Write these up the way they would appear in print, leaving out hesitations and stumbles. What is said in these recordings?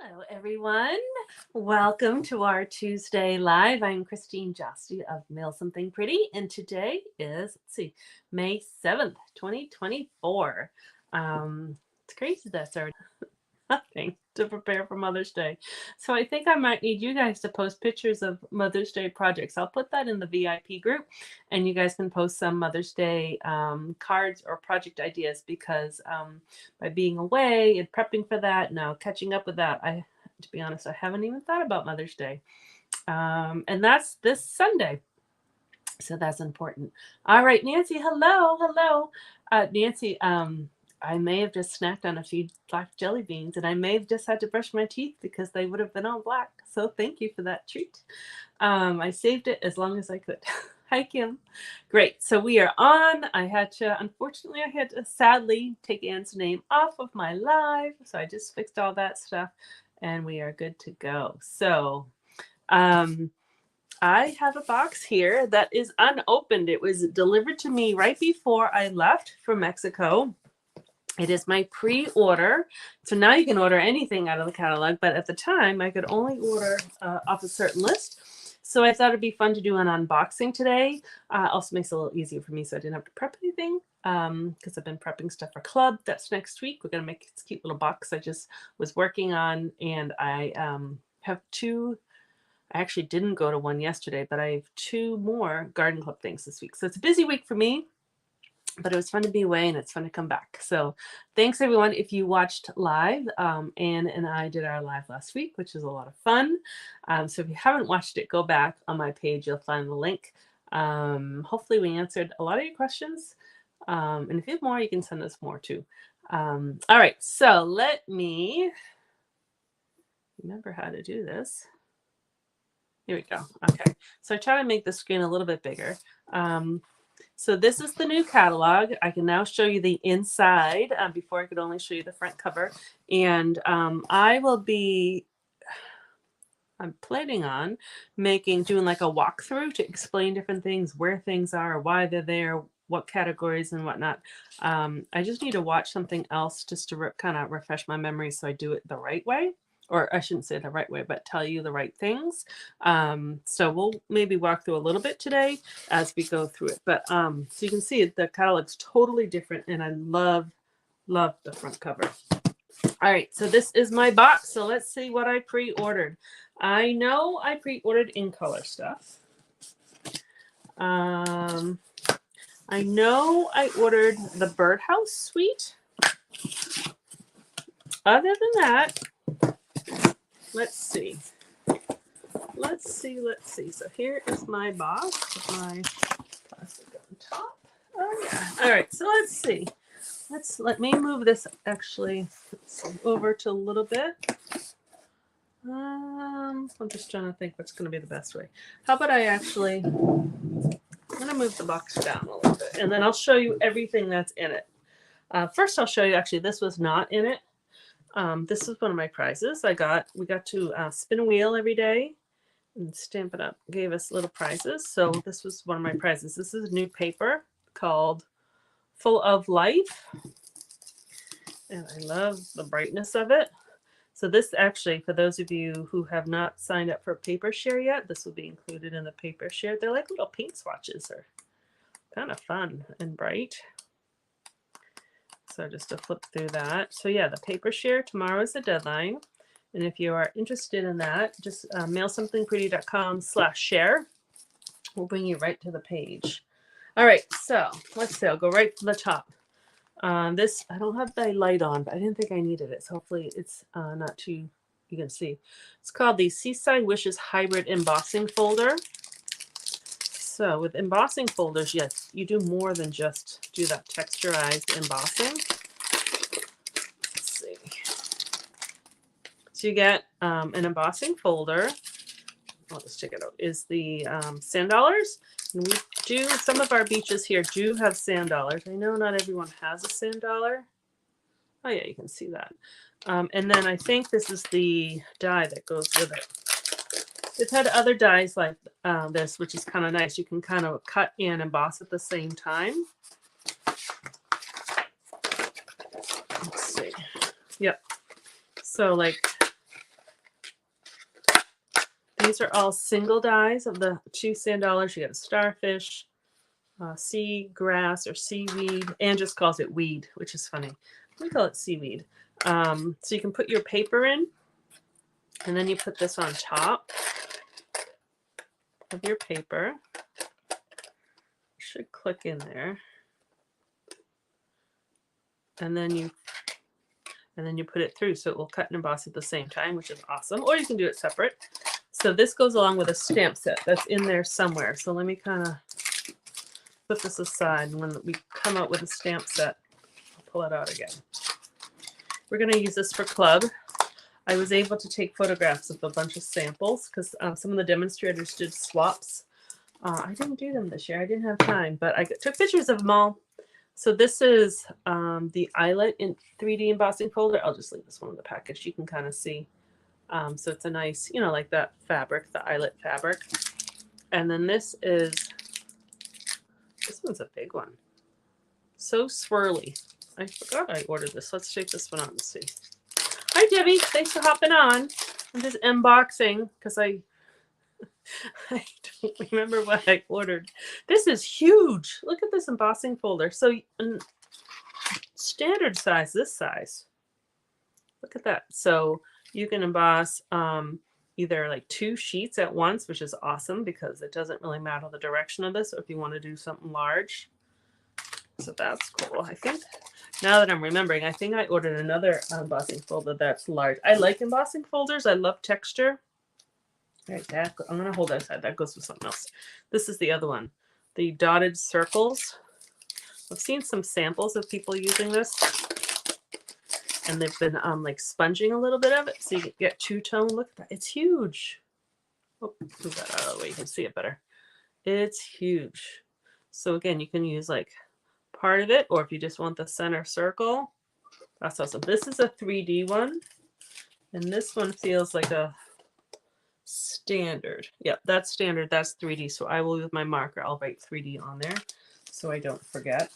Hello, everyone. Welcome to our Tuesday Live. I'm Christine Josti of Mail Something Pretty, and today is, May 7th, 2024. It's crazy that's already nothing to prepare for Mother's Day. So I think I might need you guys to post pictures of Mother's Day projects. I'll put that in the VIP group, and you guys can post some Mother's Day cards or project ideas because by being away and prepping for that, now catching up with that, to be honest, I haven't even thought about Mother's Day. And that's this Sunday. So that's important. All right, Nancy, hello. Nancy, I may have just snacked on a few black jelly beans, and I may have just had to brush my teeth because they would have been all black. So thank you for that treat. I saved it as long as I could. Hi, Kim. Great. So we are on. Unfortunately, I had to sadly take Anne's name off of my live. So I just fixed all that stuff, and we are good to go. So, I have a box here that is unopened. It was delivered to me right before I left for Mexico. It is my pre-order. So now you can order anything out of the catalog, but at the time I could only order off a certain list. So I thought it'd be fun to do an unboxing today. Also makes it a little easier for me so I didn't have to prep anything because I've been prepping stuff for club. That's next week. We're going to make this cute little box I just was working on, and I have two. I actually didn't go to one yesterday, but I have two more garden club things this week. So it's a busy week for me, but it was fun to be away and it's fun to come back. So thanks everyone. If you watched live, Anne and I did our live last week, which was a lot of fun. So if you haven't watched it, go back on my page. You'll find the link. Hopefully we answered a lot of your questions. And if you have more, you can send us more too. All right, so let me remember how to do this. Here we go. Okay. So I try to make the screen a little bit bigger. So this is the new catalog. I can now show you the inside. Before I could only show you the front cover. And I'm planning on doing like a walkthrough to explain different things, where things are, why they're there, what categories and whatnot. I just need to watch something else just to kind of refresh my memory so I do it the right way. Or I shouldn't say the right way, but tell you the right things. So we'll maybe walk through a little bit today as we go through it. But so you can see the catalog's totally different, and I love the front cover. All right, so this is my box. So let's see what I pre-ordered. I know I pre-ordered in color stuff. I know I ordered the Birdhouse Suite. Other than that, let's see. So here is my box with my plastic on top. Oh yeah. All right. So let's see. Let me move this actually over to a little bit. I'm just trying to think what's going to be the best way. How about I'm going to move the box down a little bit, and then I'll show you everything that's in it. First, I'll show you. Actually, this was not in it. This is one of my prizes. We got to spin a wheel every day and Stamp It Up gave us little prizes. So this was one of my prizes. This is new paper called Full of Life. And I love the brightness of it. So this actually, for those of you who have not signed up for paper share yet, this will be included in the paper share. They're like little paint swatches. They're kind of fun and bright. So just to flip through that. So yeah, the paper share, tomorrow is the deadline. And if you are interested in that, just mailsomethingpretty.com/share. We'll bring you right to the page. All right, so let's see, I'll go right to the top. This, I don't have the light on, but I didn't think I needed it. So hopefully it's not too, you can see. It's called the Seaside Wishes Hybrid Embossing Folder. So with embossing folders, yes, you do more than just do that texturized embossing. Let's see. So you get an embossing folder. I'll just check it out. Is the sand dollars. And we do, some of our beaches here do have sand dollars. I know not everyone has a sand dollar. Oh yeah, you can see that. And then I think this is the die that goes with it. It's had other dies like this, which is kind of nice. You can kind of cut and emboss at the same time. Let's see. Yep. So like These are all single dies of the 2 sand dollars. You got a starfish, sea grass or seaweed. Anne just calls it weed, which is funny. We call it seaweed. So you can put your paper in, and then you put this on top of your paper. It should click in there. And then you put it through, so it will cut and emboss at the same time, which is awesome. Or you can do it separate. So this goes along with a stamp set that's in there somewhere. So let me kind of put this aside, and when we come out with a stamp set, I'll pull it out again. We're going to use this for club. I was able to take photographs of a bunch of samples because some of the demonstrators did swaps. I didn't do them this year. I didn't have time, but I took pictures of them all. So this is the eyelet in 3D embossing folder. I'll just leave this one in the package. You can kind of see. So it's a nice, you know, like that fabric, the eyelet fabric. And then this one's a big one. So swirly. I forgot I ordered this. Let's take this one out and see. Hi, Debbie. Thanks for hopping on. I'm just unboxing because I don't remember what I ordered. This is huge. Look at this embossing folder. So standard size, this size. Look at that. So you can emboss either like 2 sheets at once, which is awesome because it doesn't really matter the direction of this, or if you want to do something large. So that's cool. I think now that I'm remembering, I think I ordered another embossing folder that's large. I like embossing folders. I love texture. Right, that I'm going to hold that aside. That goes with something else. This is the other one, the dotted circles. I've seen some samples of people using this, and they've been like sponging a little bit of it, so you can get two-tone. Look at that. It's huge. Oh, move that out of the way. You can see it better. It's huge. So again, you can use like part of it, or if you just want the center circle, that's awesome. This is a 3D one, and this one feels like a standard. Yep, that's standard. That's 3D. So I will, with my marker, I'll write 3D on there so I don't forget.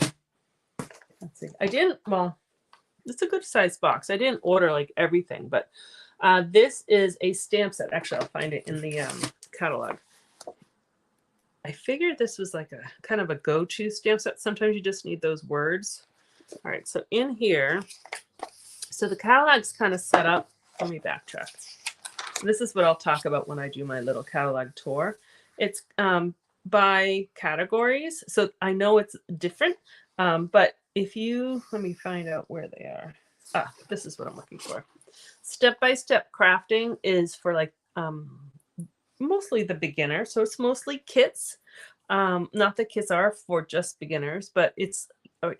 Let's see. I didn't, well, it's a good size box. I didn't order like everything, but this is a stamp set. Actually, I'll find it in the catalog. I figured this was like a kind of a go-to stamp set. Sometimes you just need those words. All right, so in here, so the catalog's kind of set up. Let me backtrack. This is what I'll talk about when I do my little catalog tour. It's by categories. So I know it's different, but if you, let me find out where they are. This is what I'm looking for. Step-by-step crafting is for like mostly the beginner. So it's mostly kits. Not that kits are for just beginners, but it's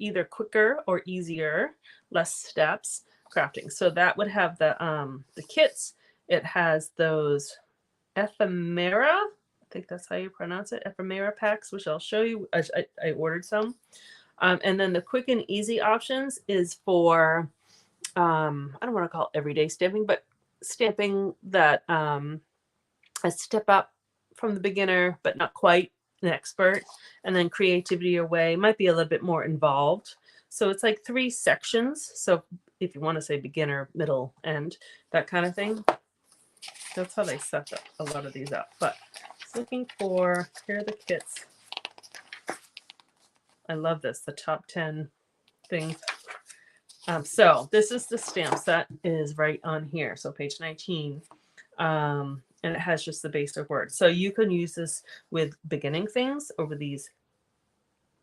either quicker or easier, less steps crafting. So that would have the kits. It has those ephemera. I think that's how you pronounce it. Ephemera packs, which I'll show you. I ordered some. And then the quick and easy options is for, I don't want to call it everyday stamping, but stamping that a step up from the beginner, but not quite an expert. And then creativity your way might be a little bit more involved. So it's like 3 sections. So if you want to say beginner, middle, end, that kind of thing. That's how they set a lot of these up. But I was looking for, here are the kits. I love this, the top 10 things. So this is the stamp set, is right on here. So page 19. And it has just the basic words. So you can use this with beginning things over these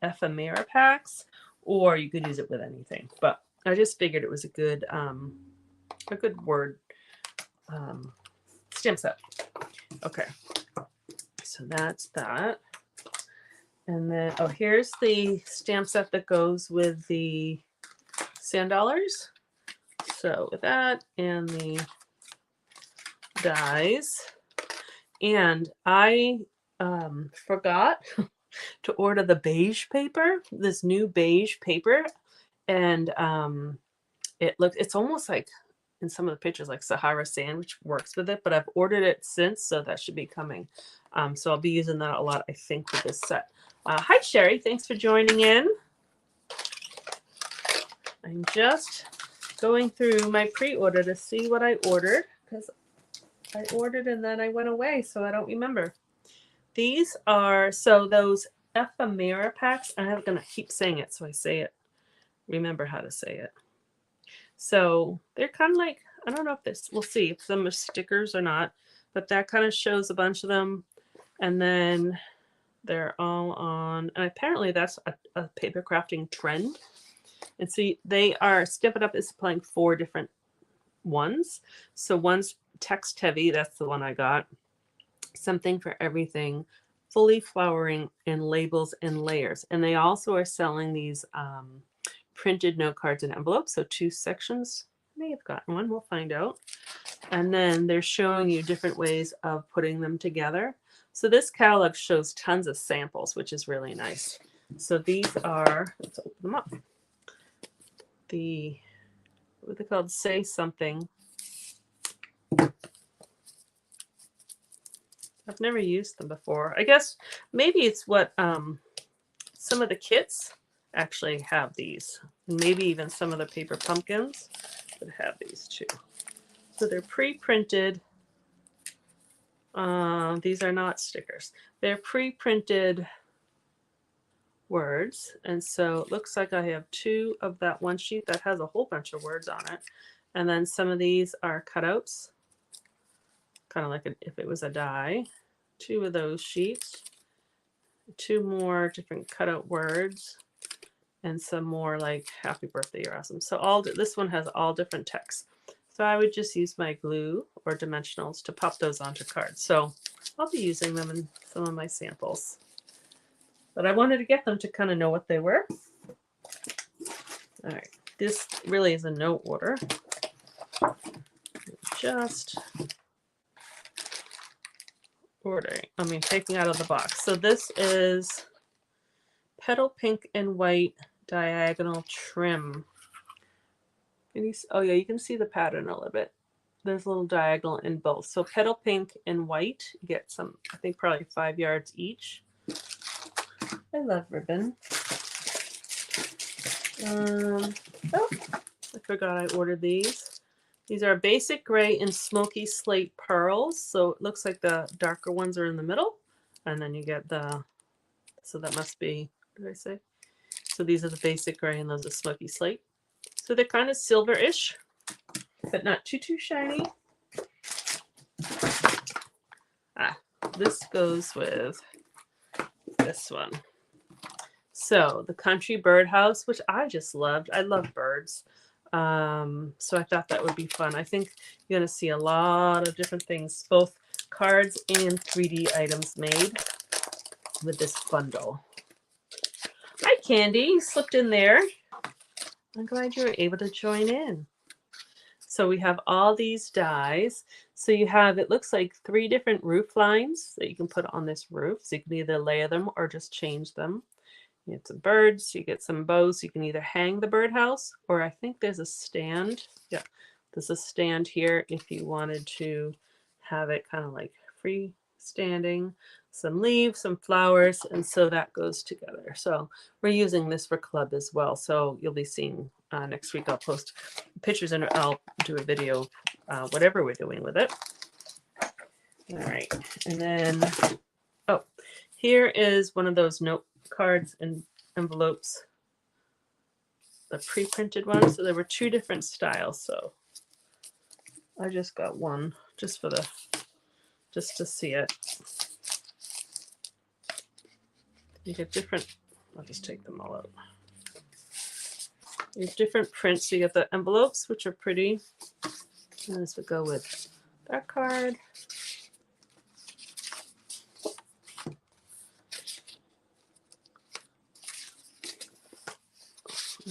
ephemera packs, or you could use it with anything. But I just figured it was a good word stamp set. Okay, so that's that. And then, oh, here's the stamp set that goes with the sand dollars. So with that and the dies. And I forgot to order the beige paper, this new beige paper. And it's almost like, in some of the pictures, like Sahara sand, which works with it, but I've ordered it since, so that should be coming. So I'll be using that a lot, I think, with this set. Hi, Sherry. Thanks for joining in. I'm just going through my pre-order to see what I ordered, because I ordered and then I went away, so I don't remember. These are, so those ephemera packs, I'm going to keep saying it so I say it, remember how to say it. So they're kind of like, I don't know if this, we'll see if some are stickers or not, but that kind of shows a bunch of them. And then they're all on, and apparently that's a paper crafting trend. And see, they are, Step It Up is supplying 4 different ones. So one's text heavy, that's the one I got. Something for Everything, fully flowering, and labels and layers. And they also are selling these printed note cards and envelopes. So 2 sections. I may have gotten one, we'll find out. And then they're showing you different ways of putting them together. So this catalog shows tons of samples, which is really nice. So these are, let's open them up. What are they called? Say Something. I've never used them before. I guess maybe it's what some of the kits actually have these. And maybe even some of the paper pumpkins that have these too. So they're pre-printed. These are not stickers. They're pre-printed words. And so it looks like I have 2 of that one sheet that has a whole bunch of words on it. And then some of these are cutouts, kind of like if it was a die. 2 of those sheets, 2 more different cutout words, and some more like happy birthday, you're awesome. So this one has all different texts. So I would just use my glue or dimensionals to pop those onto cards. So I'll be using them in some of my samples. But I wanted to get them to kind of know what they were. All right, this really is a note order. Just taking out of the box. So this is Petal Pink and White diagonal trim. Oh yeah, you can see the pattern a little bit. There's a little diagonal in both. So Petal Pink and White, you get some, I think probably 5 yards each. I love ribbon. Oh, I forgot I ordered these. These are basic gray and smoky slate pearls. So it looks like the darker ones are in the middle. And then you get so that must be, what did I say? So these are the basic gray and those are smoky slate. So they're kind of silver-ish, but not too shiny. This goes with this one. So the Country Birdhouse, which I just loved. I love birds. So I thought that would be fun. I think you're going to see a lot of different things, both cards and 3D items made with this bundle. Hi, Candy. You slipped in there. I'm glad you were able to join in. So we have all these dies. So you have, it looks like 3 different roof lines that you can put on this roof. So you can either layer them or just change them. You get some birds, you get some bows. You can either hang the birdhouse, or I think there's a stand. Yeah, there's a stand here if you wanted to have it kind of like freestanding. Some leaves, some flowers, and so that goes together. So we're using this for club as well. So you'll be seeing next week. I'll post pictures and I'll do a video, whatever we're doing with it. All right, and then here is one of those note cards and envelopes, the pre-printed ones. So there were 2 different styles. So I just got one just to see it. You get different, I'll just take them all out. You have different prints. You get the envelopes, which are pretty. And this would go with that card.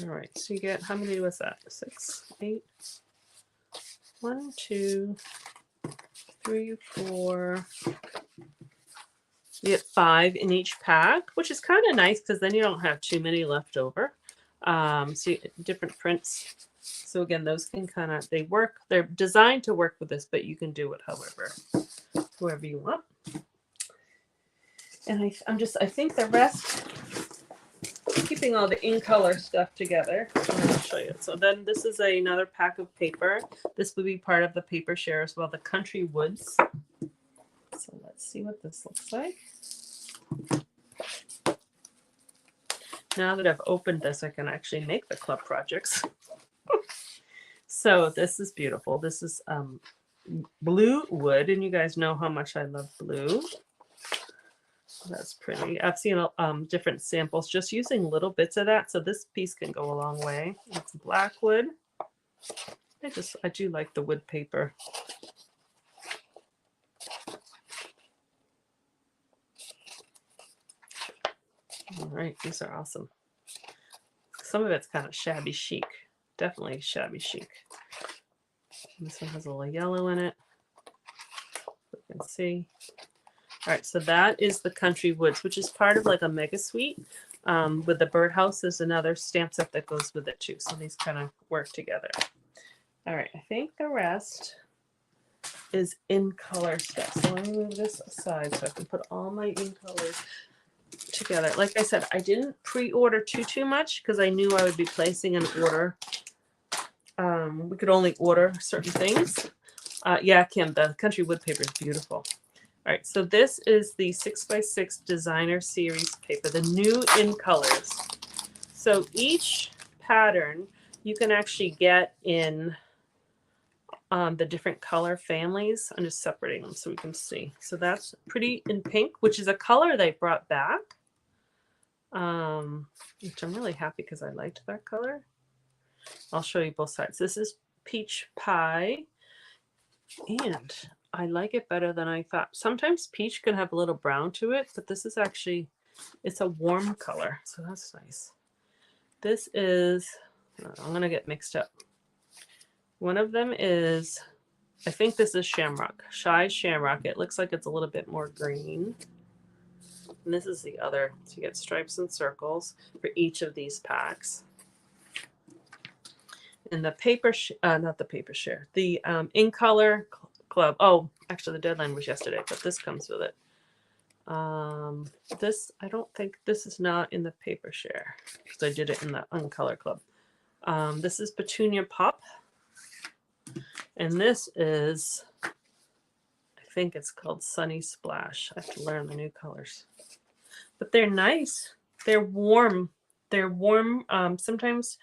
All right, so you get, how many was that? 6, 8, 1, 2, 3, 4. You get 5 in each pack, which is kind of nice because then you don't have too many left over. So you get different prints. So again, those can kind of, they're designed to work with this, but you can do it however you want. And I think the rest keeping all the in color stuff together. I'll show you. So then this is another pack of paper. This would be part of the paper share as well, the Country Woods. So let's see what this looks like. Now that I've opened this, I can actually make the club projects. So this is beautiful. This is blue wood, and you guys know how much I love blue. That's pretty. I've seen different samples just using little bits of that, so this piece can go a long way. It's black wood. I do like the wood paper. All right, these are awesome. Some of it's kind of shabby chic. Definitely shabby chic. This one has a little yellow in it. You can see. All right, so that is the Country Woods, which is part of like a mega suite. With the birdhouse, there's another stamp set that goes with it too. So these kind of work together. All right, I think the rest is in color stuff. So let me move this aside so I can put all my in colors together. Like I said, I didn't pre-order too much because I knew I would be placing an order. We could only order certain things. Yeah, Kim, the Country Wood paper is beautiful. All right, so this is the 6x6 Designer Series paper, the new in colors. So each pattern you can actually get in the different color families. I'm just separating them so we can see. So that's Pretty in Pink, which is a color they brought back, which I'm really happy because I liked that color. I'll show you both sides. This is Peach Pie, and I like it better than I thought. Sometimes peach can have a little brown to it, but this is actually, it's a warm color, so that's nice. This is, I'm going to get mixed up. One of them is, I think this is Shamrock, Shy Shamrock. It looks like it's a little bit more green. And this is the other. So you get stripes and circles for each of these packs. And the paper, not the paper share, the in color club. Oh, actually the deadline was yesterday, but this comes with it. This, I don't think, this is not in the paper share because I did it in the Uncolor Club. This is Petunia Pop. And this is, I think it's called Sunny Splash. I have to learn the new colors. But they're nice. They're warm. They're warm. Sometimes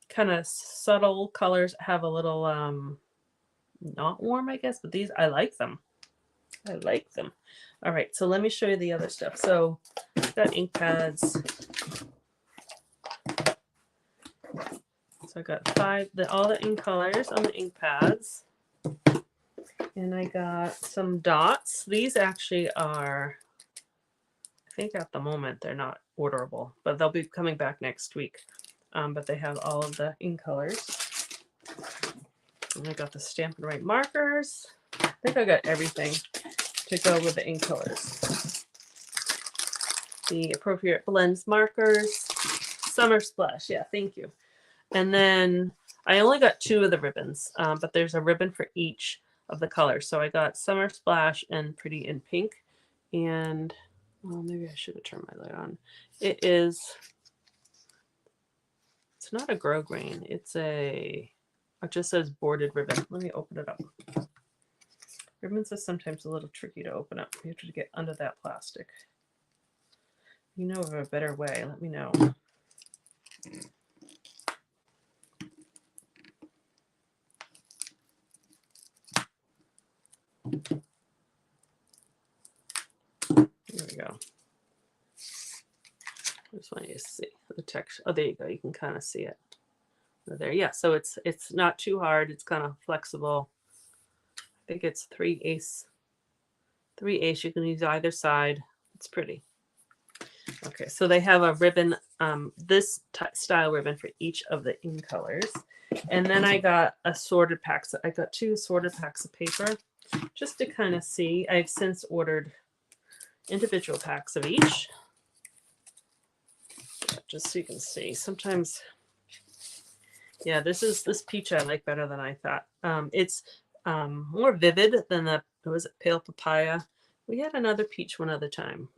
kind of subtle colors have a little not warm, I guess, but these, I like them. I like them. All right, so let me show you the other stuff. So I've got ink pads. So I got all the ink colors on the ink pads. And I got some dots. These actually are, I think at the moment they're not orderable, but they'll be coming back next week. But they have all of the ink colors. And I got the Stampin' Right markers. I think I got everything to go with the ink colors. The appropriate blends markers. Summer Splash, yeah, thank you. And then I only got 2 of the ribbons, but there's a ribbon for each of the colors. So I got Summer Splash and Pretty in Pink. And, well, maybe I should have turned my light on. It's not a grosgrain. It just says boarded ribbon. Let me open it up. Ribbons are sometimes a little tricky to open up. You have to get under that plastic. You know of a better way, let me know. There we go. I just want you to see the texture. Oh, there you go. You can kind of see it. There, yeah. So it's not too hard. It's kind of flexible. I think it's 3/8. 3/8. You can use either side. It's pretty. Okay, so they have a ribbon, this style ribbon for each of the in colors. And then I got assorted packs. I got 2 assorted packs of paper just to kind of see. I've since ordered individual packs of each. Just so you can see. Sometimes, yeah, this peach I like better than I thought. It's more vivid than the, was it Pale Papaya? We had another peach one other time.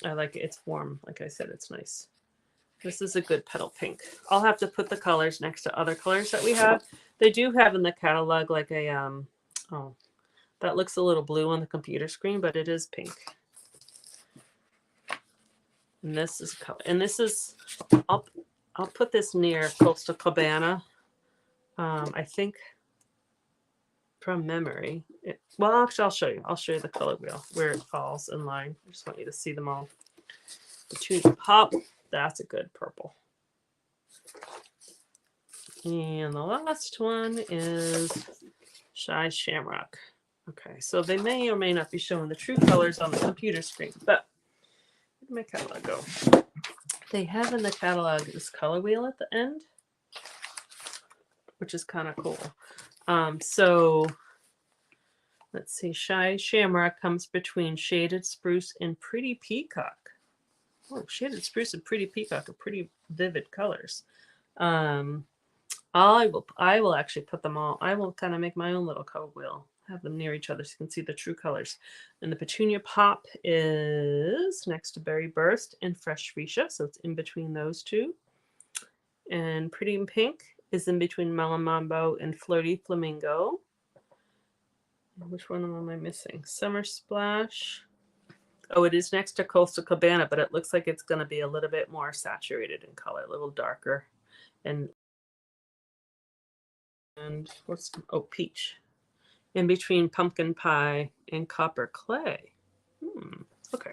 I like it. It's warm. Like I said, it's nice. This is a good petal pink. I'll have to put the colors next to other colors that we have. They do have in the catalog like a, oh, that looks a little blue on the computer screen, but it is pink. And this is color. And this is, I'll put this near Coastal Cabana. I think from memory. Well, actually, I'll show you. I'll show you the color wheel where it falls in line. I just want you to see them all. The Tulip Hop, that's a good purple. And the last one is Shy Shamrock. Okay, so they may or may not be showing the true colors on the computer screen, but where did my catalog go? They have in the catalog this color wheel at the end, which is kind of cool. So let's see, Shy Shamrock comes between Shaded Spruce and Pretty Peacock. Oh, Shaded Spruce and Pretty Peacock are pretty vivid colors. I will actually put them all. I will kind of make my own little color wheel. Have them near each other so you can see the true colors. And the Petunia Pop is next to Berry Burst and Fresh Fuchsia, so it's in between those two. And Pretty Pink is in between Melon Mambo and Flirty Flamingo. Which one am I missing? Summer Splash. Oh, it is next to Coastal Cabana, but it looks like it's going to be a little bit more saturated in color, a little darker. And what's, oh, Peach. In between Pumpkin Pie and Copper Clay. Okay.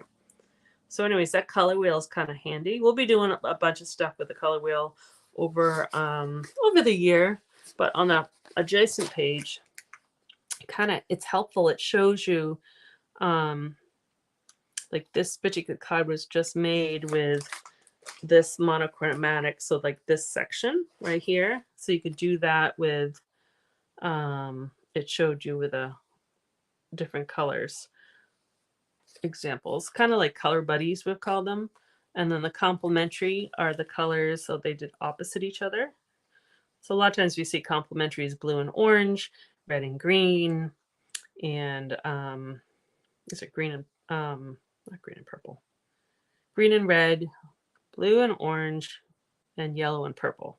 So anyways, that color wheel is kind of handy. We'll be doing a bunch of stuff with the color wheel over the year, but on the adjacent page, it's helpful. It shows you like this particular card was just made with this monochromatic, so like this section right here. So you could do that with it showed you with a different colors examples, kind of like color buddies we've called them. And then the complementary are the colors, so they did opposite each other. So a lot of times we see complementary is blue and orange, red and green, and is it green and not green and purple, green and red, blue and orange, and yellow and purple.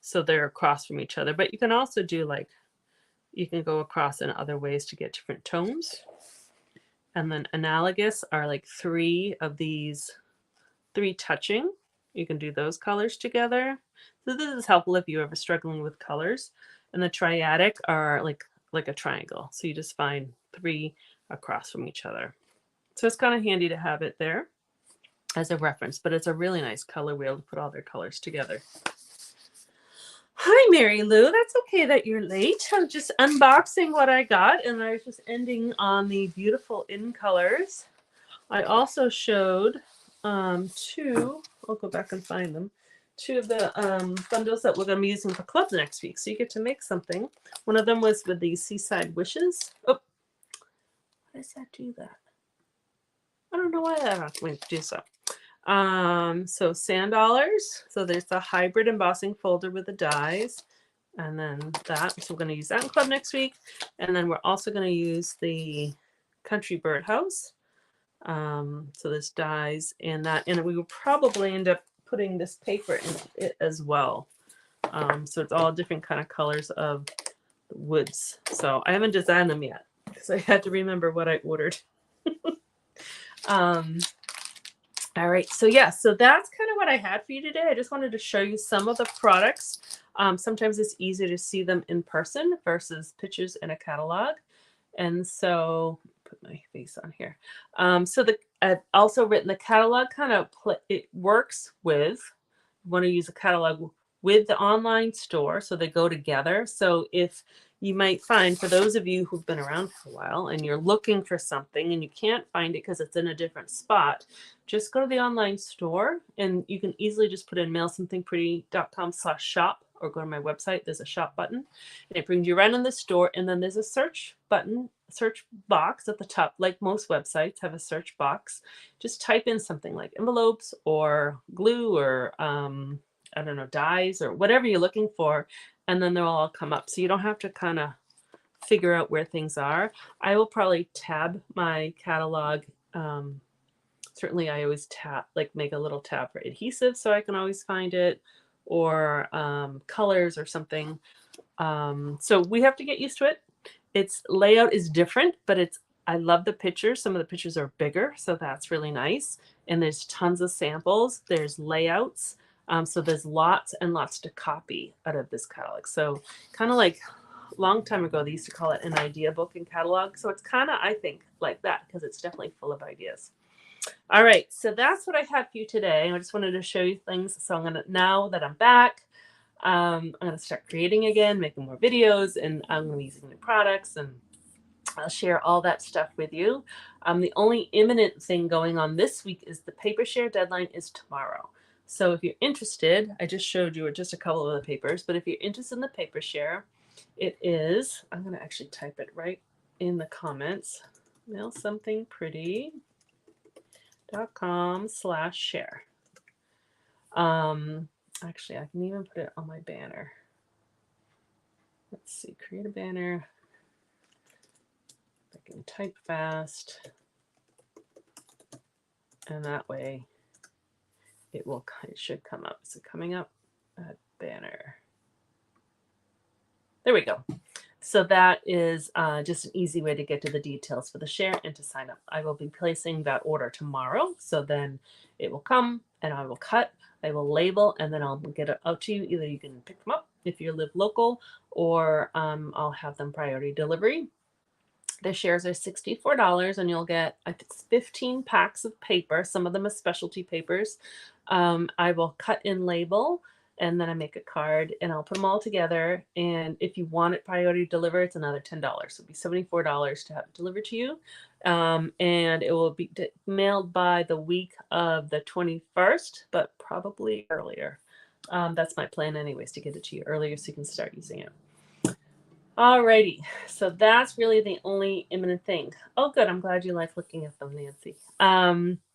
So they're across from each other. But you can also do like, you can go across in other ways to get different tones. And then analogous are like three of these, three touching. You can do those colors together. So this is helpful if you're ever struggling with colors. And the triadic are like a triangle. So you just find three across from each other. So it's kind of handy to have it there as a reference, but it's a really nice color wheel to put all their colors together. Hi, Mary Lou. That's okay that you're late. I'm just unboxing what I got, and I was just ending on the beautiful in colors. I also showed two, I'll go back and find them, two of the bundles that we're going to be using for clubs next week. So you get to make something. One of them was with the Seaside Wishes. Oh, why does that do that? I don't know why that went to do so. So sand dollars. So there's the hybrid embossing folder with the dies, and then that. So we're going to use that in club next week, and then we're also going to use the Country Birdhouse. So there's dies and that, and we will probably end up putting this paper in it as well. So it's all different kind of colors of the woods. So I haven't designed them yet because I had to remember what I ordered. All right, so yeah, so that's kind of what I had for you today. I just wanted to show you some of the products. Sometimes it's easier to see them in person versus pictures in a catalog. And so, put my face on here. So I've also written the catalog kind of, it works with, you want to use a catalog with the online store, so they go together. So if you might find, for those of you who've been around for a while and you're looking for something and you can't find it because it's in a different spot, just go to the online store and you can easily just put in mailsomethingpretty.com/shop or go to my website. There's a shop button and it brings you right in the store. And then there's a search button, search box at the top. Like most websites have a search box. Just type in something like envelopes or glue or I don't know, dies or whatever you're looking for, and then they'll all come up. So you don't have to kind of figure out where things are. I will probably tab my catalog certainly I always make a little tab for adhesive so I can always find it, or colors or something. So we have to get used to it. Its layout is different, but I love the pictures. Some of the pictures are bigger, so that's really nice. And there's tons of samples. There's layouts. So there's lots and lots to copy out of this catalog. So kind of like a long time ago, they used to call it an idea book and catalog. So it's kind of, I think, like that because it's definitely full of ideas. All right, so that's what I had for you today. I just wanted to show you things. So now that I'm back, I'm going to start creating again, making more videos, and I'm going to be using new products, and I'll share all that stuff with you. The only imminent thing going on this week is the paper share deadline is tomorrow. So if you're interested, I just showed you just a couple of the papers, but if you're interested in the paper share, it is, I'm going to actually type it right in the comments, mailsomethingpretty.com/share. Actually, I can even put it on my banner. Let's see, create a banner. I can type fast, and that way it should come up. Is it coming up? Banner. There we go. So that is just an easy way to get to the details for the share and to sign up. I will be placing that order tomorrow. So then it will come and I will cut, I will label, and then I'll get it out to you. Either you can pick them up if you live local, or I'll have them priority delivery. The shares are $64 and you'll get 15 packs of paper. Some of them are specialty papers. I will cut and label, and then I make a card and I'll put them all together. And if you want it priority delivered, it's another $10. So it'll be $74 to have it delivered to you. And it will be mailed by the week of the 21st, but probably earlier. That's my plan anyways, to get it to you earlier so you can start using it. Alrighty, so that's really the only imminent thing. Oh, good. I'm glad you like looking at them, Nancy.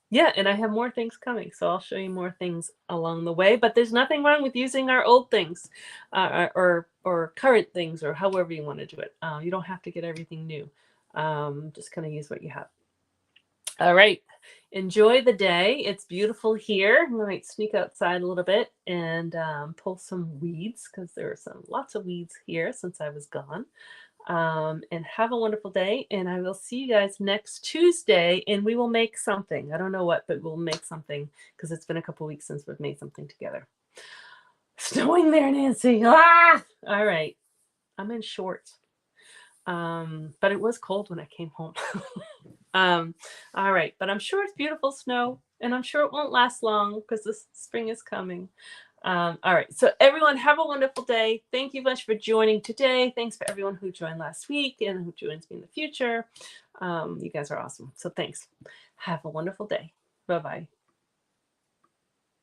Yeah, and I have more things coming, so I'll show you more things along the way. But there's nothing wrong with using our old things, or current things, or however you want to do it. You don't have to get everything new. Just kind of use what you have. All right. Enjoy the day. It's beautiful here. I might sneak outside a little bit and pull some weeds because there are lots of weeds here since I was gone. And have a wonderful day. And I will see you guys next Tuesday, and we will make something. I don't know what, but we'll make something because it's been a couple weeks since we've made something together. Snowing there, Nancy. Ah! All right. I'm in shorts. But it was cold when I came home. All right, but I'm sure it's beautiful snow, and I'm sure it won't last long because the spring is coming. All right, so everyone have a wonderful day. Thank you much for joining today. Thanks for everyone who joined last week and who joins me in the future. You guys are awesome. So thanks. Have a wonderful day. Bye-bye.